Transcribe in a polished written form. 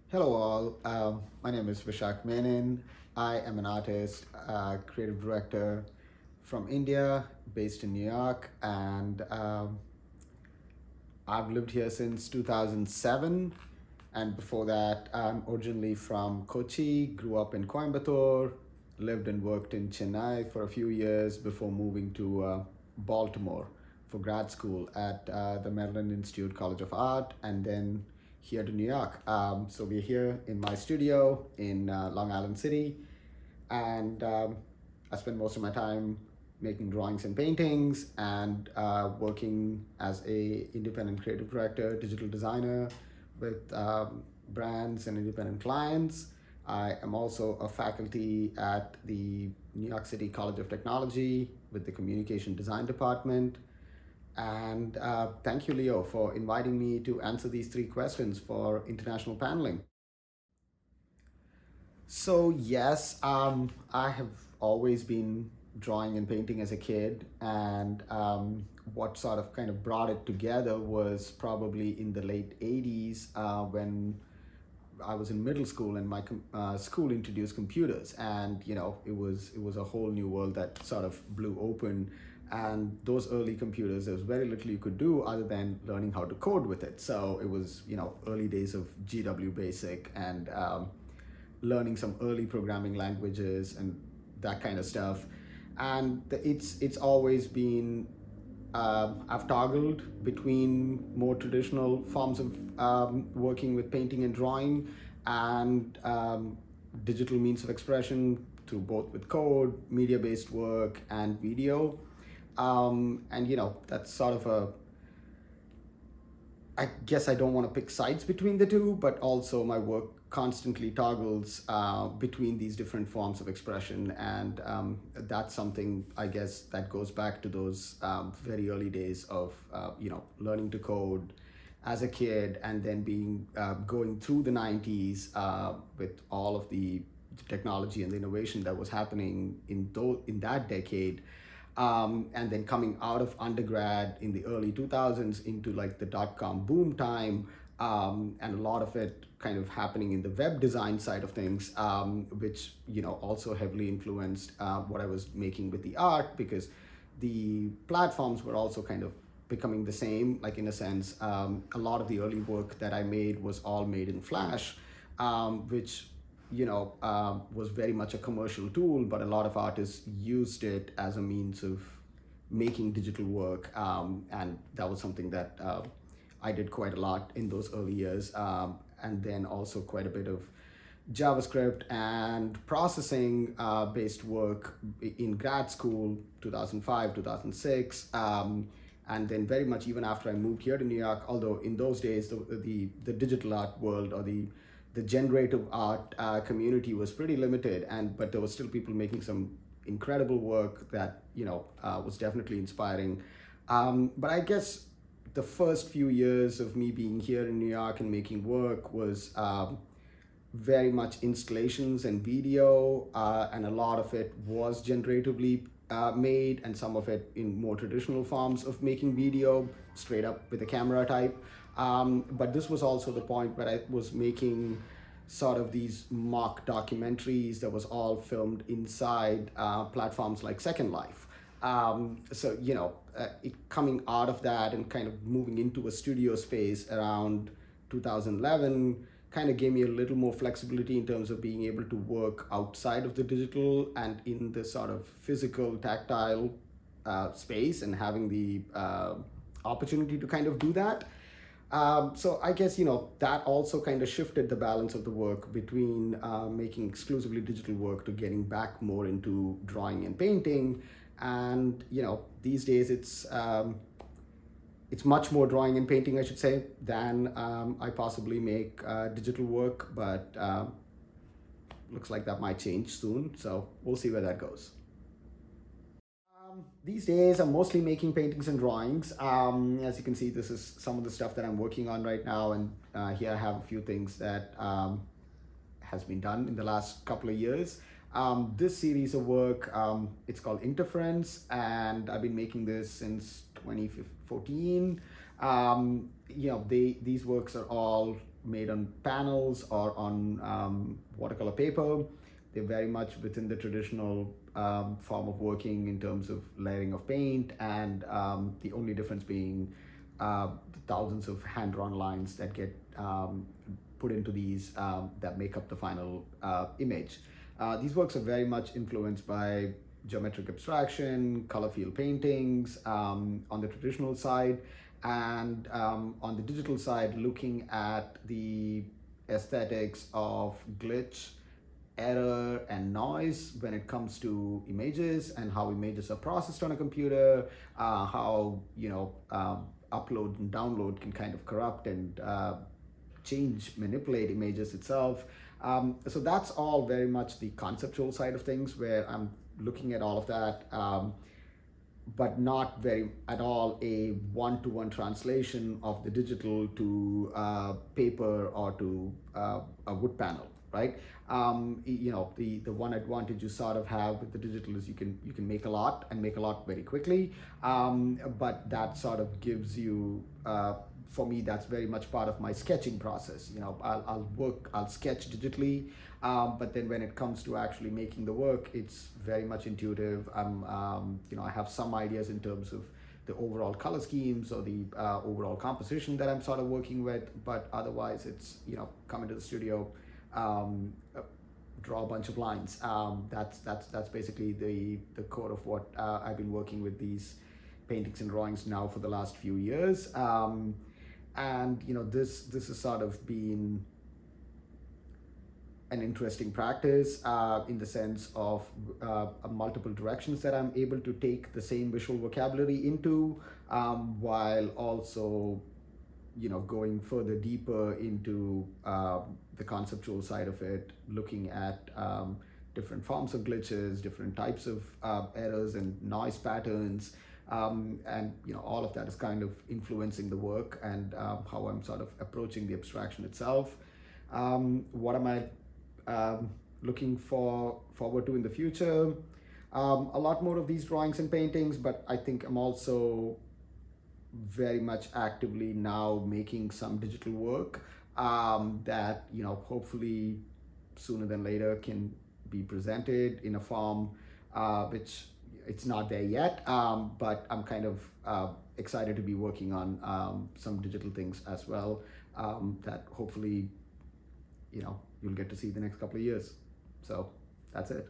Hello, all. My name is Vishak Menon. I am an artist, creative director from India, based in New York, and I've lived here since 2007. And before that, I'm originally from Kochi, grew up in Coimbatore, lived and worked in Chennai for a few years before moving to Baltimore for grad school at the Maryland Institute College of Art, and then here to New York. So we're here in my studio in Long Island City, and I spend most of my time making drawings and paintings and working as a independent creative director, digital designer with brands and independent clients. I am also a faculty at the New York City College of Technology with the Communication Design Department. And thank you, Leo, for inviting me to answer these three questions for international paneling. So yes, I have always been drawing and painting as a kid, and what sort of kind of brought it together was probably in the late '80s when I was in middle school and my school introduced computers, and it was a whole new world that sort of blew open. And those early computers, there was very little you could do other than learning how to code with it. So it was early days of GW Basic and learning some early programming languages and that kind of stuff. And it's always been I've toggled between more traditional forms of working with painting and drawing and digital means of expression through both with code, media-based work, and video. And that's sort of a I guess I don't want to pick sides between the two, but also my work constantly toggles between these different forms of expression. And that's something, I guess, that goes back to those very early days of, learning to code as a kid and then being going through the 90s with all of the technology and the innovation that was happening in that decade, and then coming out of undergrad in the early 2000s into like the dot-com boom time, and a lot of it kind of happening in the web design side of things, which also heavily influenced what I was making with the art, because the platforms were also kind of becoming the same, like in a sense. A lot of the early work that I made was all made in Flash, which was very much a commercial tool, but a lot of artists used it as a means of making digital work, and that was something that I did quite a lot in those early years, and then also quite a bit of JavaScript and processing based work in grad school, 2005, 2006. And then very much even after I moved here to New York, although in those days the digital art world or the generative art community was pretty limited, but there was still people making some incredible work that was definitely inspiring. But I guess the first few years of me being here in New York and making work was very much installations and video, and a lot of it was generatively made, and some of it in more traditional forms of making video, straight up with a camera type. But this was also the point where I was making sort of these mock documentaries that was all filmed inside platforms like Second Life. So it coming out of that and kind of moving into a studio space around 2011 kind of gave me a little more flexibility in terms of being able to work outside of the digital and in the sort of physical, tactile space, and having the opportunity to kind of do that. So I guess that also kind of shifted the balance of the work between making exclusively digital work to getting back more into drawing and painting. And these days it's much more drawing and painting, I should say, than I possibly make digital work. But looks like that might change soon. So we'll see where that goes. These days, I'm mostly making paintings and drawings. As you can see, this is some of the stuff that I'm working on right now, and here I have a few things that has been done in the last couple of years. This series of work, it's called Interference, and I've been making this since 2014. These works are all made on panels or on watercolor paper. They're very much within the traditional form of working in terms of layering of paint, and the only difference being the thousands of hand-drawn lines that get put into these that make up the final image. These works are very much influenced by geometric abstraction, color field paintings on the traditional side, and on the digital side, looking at the aesthetics of glitch, error, and noise when it comes to images, and how images are processed on a computer, how upload and download can kind of corrupt and change, manipulate images itself. So that's all very much the conceptual side of things, where I'm looking at all of that, but not very at all a one-to-one translation of the digital to paper or to a wood panel, right? The one advantage you sort of have with the digital is you can make a lot and make a lot very quickly, but that sort of gives you for me, that's very much part of my sketching process. I'll sketch digitally, but then when it comes to actually making the work, it's very much intuitive. I have some ideas in terms of the overall color schemes or the overall composition that I'm sort of working with, but otherwise it's, come into the studio, draw a bunch of lines. That's basically the core of what I've been working with these paintings and drawings now for the last few years. And this has sort of been an interesting practice in the sense of multiple directions that I'm able to take the same visual vocabulary into, while also going further deeper into the conceptual side of it, looking at different forms of glitches, different types of errors and noise patterns. And all of that is kind of influencing the work and how I'm sort of approaching the abstraction itself. What am I looking forward to in the future? A lot more of these drawings and paintings, but I think I'm also very much actively now making some digital work that hopefully sooner than later can be presented in a form which it's not there yet, but I'm kind of excited to be working on some digital things as well, that hopefully you'll get to see the next couple of years. So that's it.